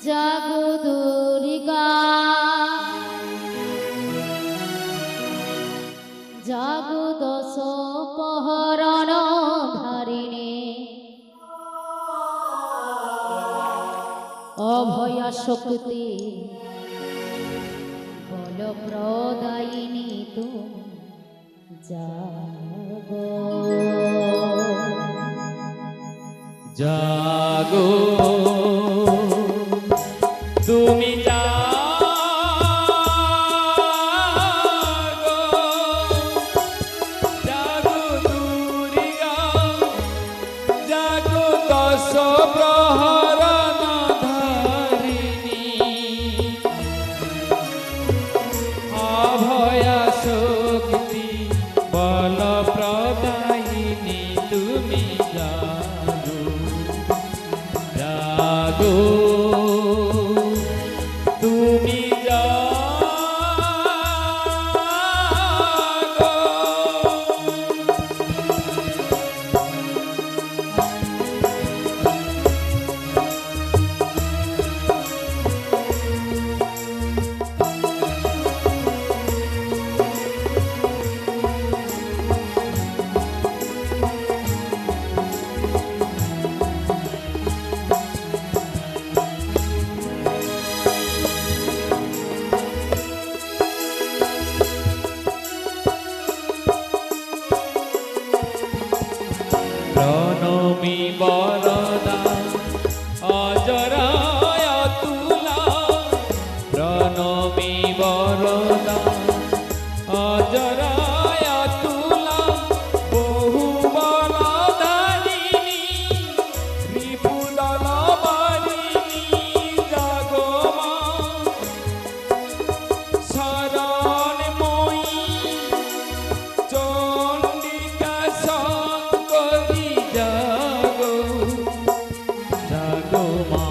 জাগো দুর্গা জাগো দশ পহরণ ধারিণী অভয়া শক্তি বল প্রদায়িনী তুমি জাগো জাগো তুমি জাগো জাগো দুর্গা জাগো দশ প্রহরণ ধারিণী অভয়া শক্তি বল প্রদায়িনী তুমি জাগো জাগো তুমি জাগো প্রণমী বরদা অজরায় তুলা প্রণমী বরদা অজরায় তুলা বহু বলধারিণী রিপুদল বারিণী জাগো মা শরণময়ী চণ্ডিকা শঙ্করী জাগো জাগো মা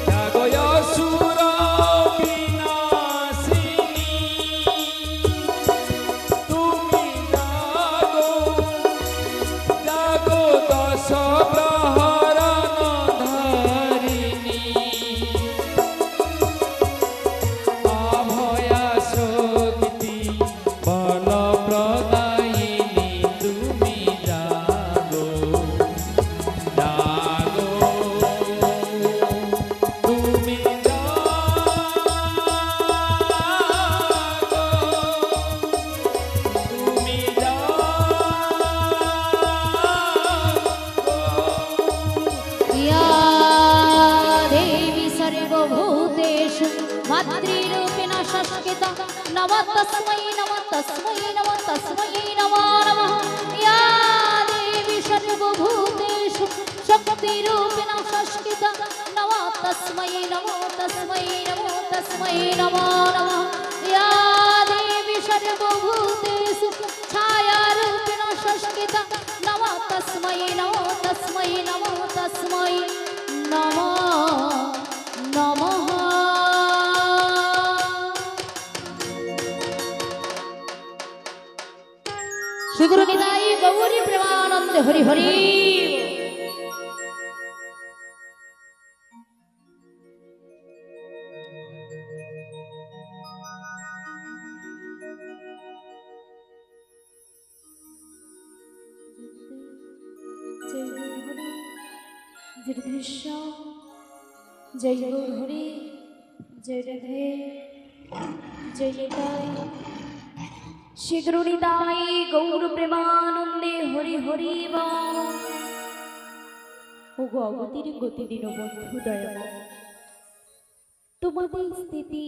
জাগো অসুর বিনাশিনী তুমি জাগো জাগো দশ প্রহরণ ধারিণী অভয়া শক্তি বল প্রদায়িনী তুমি জাগো জাগো তুমি জাগো তুমি জাগো या देवी सर्वभूतेषु मातृरूपेण संस्कृता नमः तस्मै नमः तस्मै नमः तस्मै नमो नमः या देवी सर्वभूतेषु शक्तिरूपेण संस्कृता नमः तस्मै नमो तस्मै नमो तस्मै नमो नमः या देवी सर्वभूतेषु छायारूपेण संस्कृता नमः तस्मै नमो तस्मै नमो तस्मै नमो नमः श्री गुरु निताई गौरी प्रेमानंद हरि हरि जय गौर हरि जय राधे जय निताई श्री गुरु निताई गौर प्रेमानंदे हरि हरि बोल ও গো অগতির গতি দিন বন্ধু দয়াময় তোমাদের স্থিতি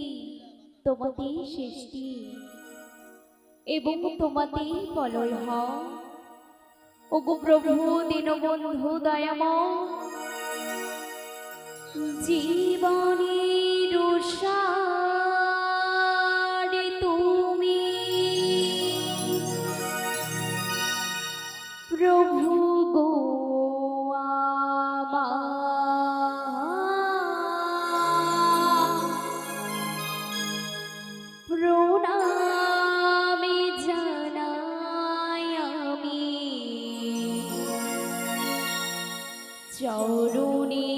তোমাদের সৃষ্টি এবং তোমাদের প্রলয় হয় ও গো প্রভু দীনবন্ধু দয়াময় জীবনের সারে তুমি প্রভু গো আমার প্রণামে জানাই আমি চরণে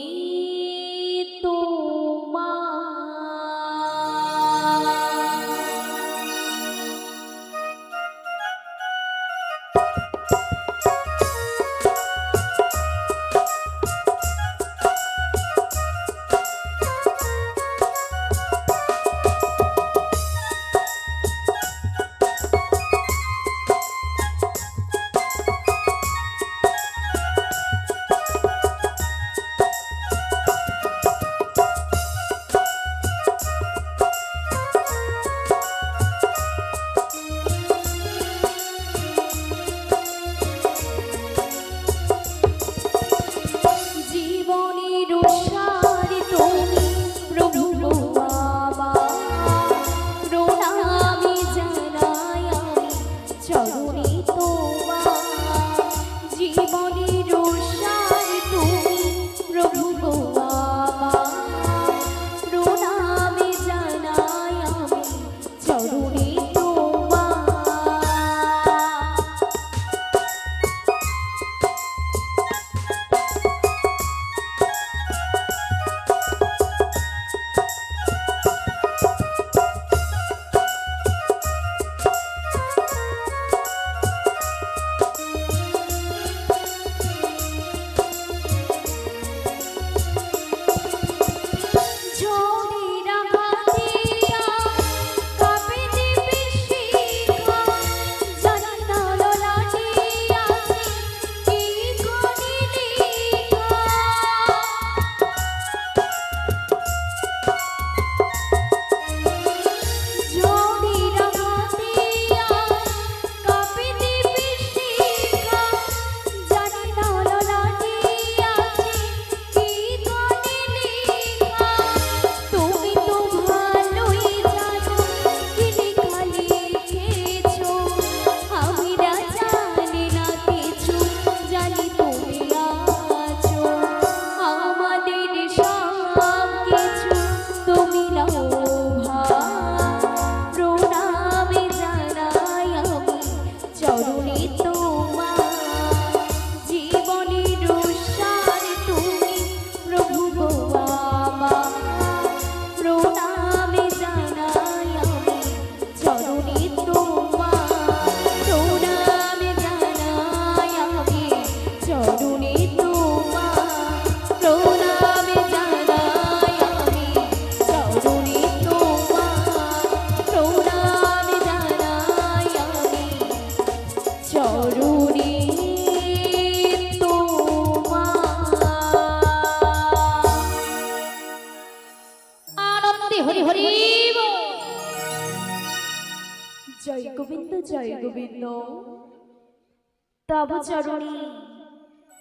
তব চরণে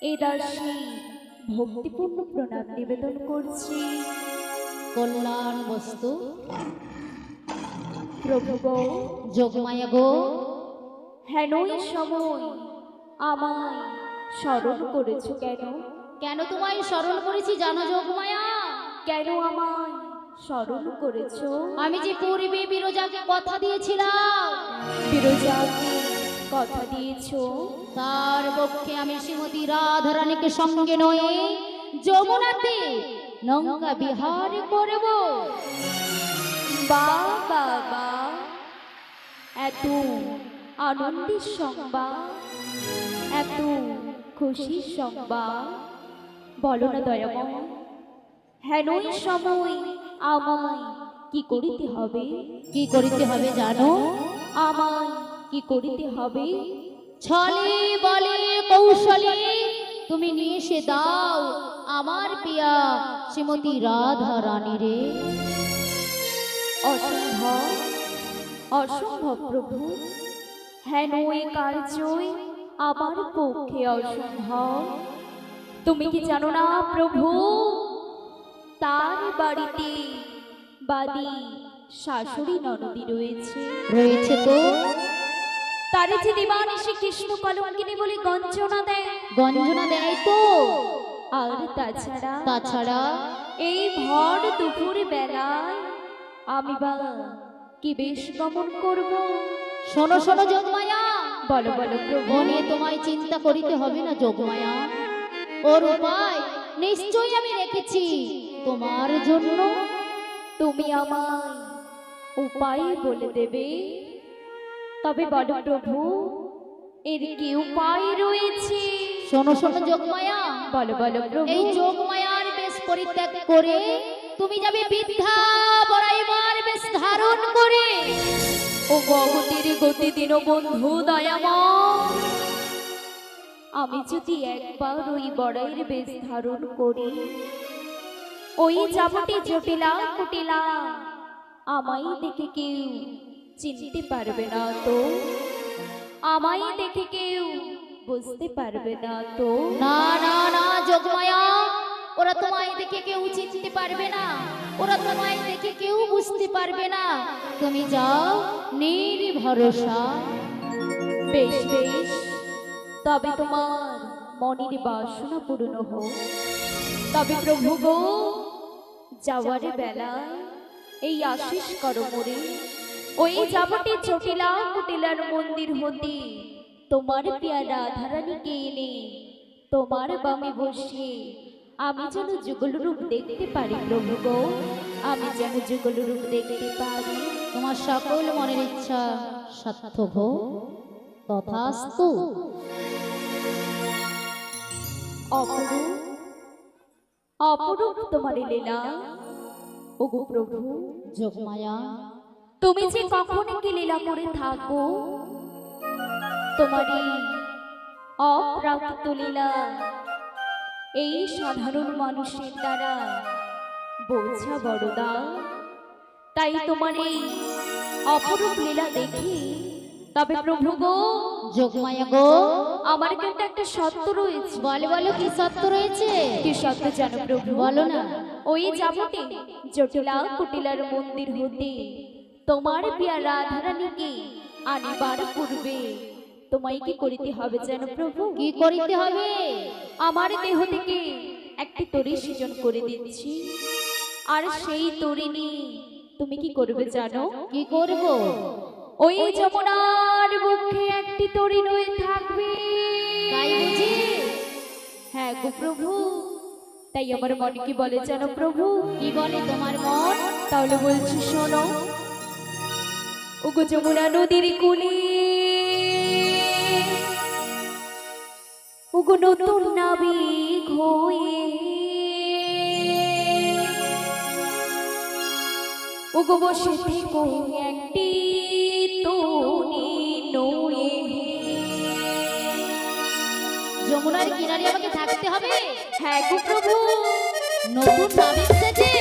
এ দাসী ভক্তিপূর্ণ প্রণাম নিবেদন করছি। কল্যাণ বস্তু প্রভু গো, যোগমায়া গো, হেনই সময় আমায় স্মরণ করেছো কেন? কেন তোমায় স্মরণ করেছি জানো যোগমায়া? কেন আমায় স্মরণ করেছো? আমি যে পূর্বে বিরজাকে কথা দিয়েছিলাম, বিরজাকে কথা দিয়েছো, তার পক্ষে আমি শ্রীমতী রাধারানীকে সঙ্গে নয়ে যমুনাতে নৌকা বিহার করব। বা বাবা, এত আনন্দের সংবাদ, এত খুশির সংবাদ, বলো না দয়াময়, হেনই সময় আমায় কি করিতে হবে? কি করিতে হবে জানো? আমায় কি করিতে হবে? ছলে বলে কৌশলে তুমি নিয়ে এসে দাও আমার পিয়া শ্রীমতী রাধা রানী রে। অসম্ভব, অসম্ভব প্রভু, হেনই কার্যই আমার পক্ষে অসম্ভব। তুমি কি জানো না প্রভু, তার বাড়িতে বাদী শাশুড়ি ননদী রয়েছে। রয়েছে তো, তার যে দিবানিশি কৃষ্ণ কলঙ্কিনী বলে গঞ্জনা দেয়, গঞ্জনা দেয় তো। আর তাছাড়া তাছাড়া এই ভর দুপুর বেলায় আমি বা কি বেশ গমন করব? শোনো শোনো যোগমায়া, বলো বলো প্রভু। ও নিয়ে তোমায় চিন্তা করিতে হবে না যোগমায়া, ওর উপায় নিশ্চয়ই আমি রেখেছি তোমার জন্য। তুমি আমায় উপায় বলে দেবে, তবে বলো প্রভু, এর কি উপায় রয়েছে? শোনো শোনো যোগমায়া, বলো বলো প্রভু। এই যোগমায়ার বেশ পরিত্যাগ করে তুমি যাবে বৃদ্ধা বড়াইবার বেশ ধারণ করে। ও গগতির গতি দিন বন্ধু দয়াময়, আমি যদি একবার ওই বড়াইয়ের বেশ ধারণ করি, ওই যাবটি জটিলা কুটিলা আমায় দেখে কেউ চিনতে পারবে না তো? আমায় দেখে কেউ বুঝতে পারবে না তো? না না না যোগমায়া, ওরা তোমায় দেখে কেউ চিনতে পারবে না, ওরা তোমায় দেখে কেউ বুঝতে পারবে না। তুমি যাও নির্ভরসা। বেশ বেশ, তবে তোমার মনের বাসনা পূর্ণ হোক। তবে প্রভু গো, যাওয়ার বেলায় এই আশিস করো মোরে, ওই যাবটি জটিলা কুটিলার মন্দির হতে তোমার প্রিয়া রাধারানীকে এনে তোমার বামে বসে আমি যেন যুগল রূপ দেখতে পারি প্রভু গো, আমি যেন যুগল রূপ দেখতে পারি। তোমার সকল মনের ইচ্ছা সার্থক হোক, তথাস্তু। অপরূপ অপরূপ তোমার লীলা ওগো প্রভু। যোগমায়া, তুমি যে কখনো কি লীলা করে থাকো, তোমার এই অপ্রাপ্ত লীলা এই সাধারণ মানুষের দ্বারা বোঝা বড়দা। তাই তোমার এই অপরূপ লীলা দেখি, তবে প্রভু গো, যোগমায়া গো, আমার কিন্তু একটা সত্য রয়েছে। বলে বলো কি সত্য রয়েছে? কি সত্য জানো প্রভু? বলো না। ওই যাবতে জটিলা কুটিলার মন্দির হতে তোমার প্রিয়া রাধারানীকে আনিবার পূর্বে তোমায় কি করিতে হবে জানো প্রভু? কি করিতে হবে? আমার দেহ থেকে একটি তরি সৃজন করে দিচ্ছি, আর সেই তরি নিয়ে তুমি কি করবে জানো? কি করব? ওই যমুনার বুকে একটি তরি রয়ে থাকবে। তাই বুঝি? হ্যাঁ গো প্রভু, তাই আমার মন কি বলে জানো প্রভু? কি বলে তোমার মন? তাহলে বলছি শোনো। ওগো যমুনা নদীর কূলে, ওগো নতুন নাবিক হয়ে, ওগো বসে থেকো একটি তরি নয়ে। যমুনার কিনারে আমাকে থাকতে হবে? হ্যাঁ গো প্রভু। নতুন নাবিক সেজে?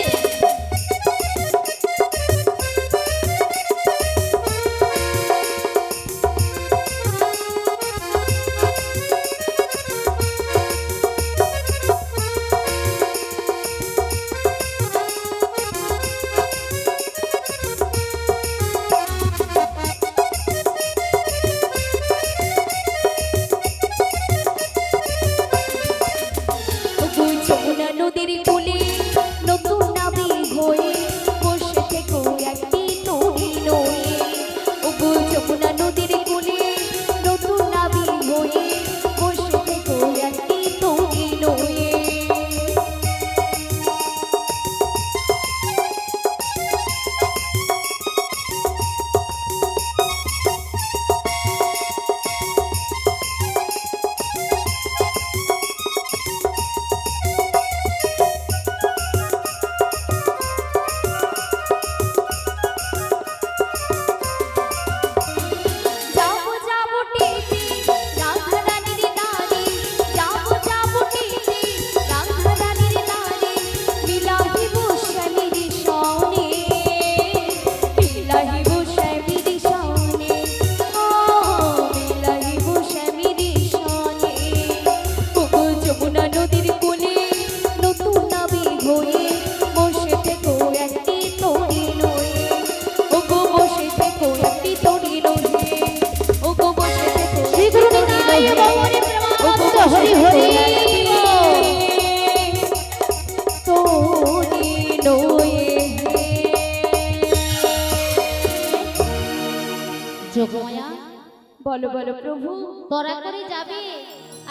বলো বলো প্রভু। তরা করে যাবে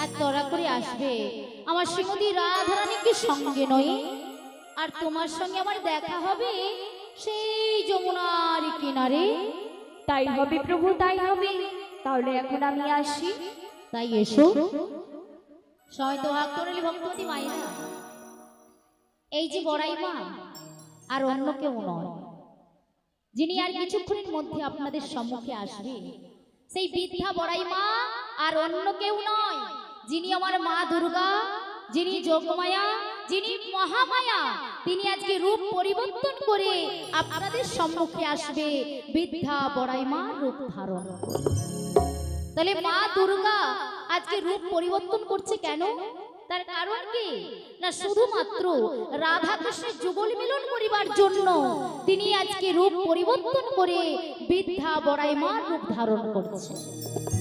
আর তরা করে আসবে। আমার শ্রীমতী রাধারানীকে সঙ্গে নয়, আর তোমার সঙ্গে আমার দেখা হবে সেই যমুনার কিনারে। তাই হবে প্রভু, তাই হবে। তাহলে এখন আমি আসি। তাই এসো। সবাই তো হাত তোলে ভক্তবতী মায়েরা। এই যে বড়াই মা আর অন্য কেউ নয়, যিনি আর কিছুক্ষণের মধ্যে আপনাদের সম্মুখে আসবে, সেই বৃদ্ধা বড়াই মা আর অন্য কেউ নয়, যিনি আমার মা দুর্গা, যিনি যোগমায়া, যিনি মহামায়া। তিনি আজকে রূপ পরিবর্তন করে আপনাদের সম্মুখে আসবে বৃদ্ধা বড়াই মা রূপ ধারণ করে। তাহলে মা দুর্গা আজকে রূপ পরিবর্তন করছে কেন? তার কারণ কি না, শুধুমাত্র রাধা কৃষ্ণের যুগল মিলন করিবার জন্য তিনি আজকে রূপ পরিবর্তন করে বৃদ্ধা বড়াই মা রূপ ধারণ করছে।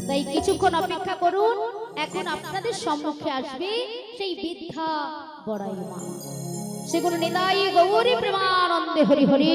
তাই কিছুক্ষণ অপেক্ষা করুন, এখন আপনাদের সম্মুখে আসবে সেই বৃদ্ধা বড়াই মা। সেগুলো নিতাই গৌরী প্রেমানন্দে হরি হরি।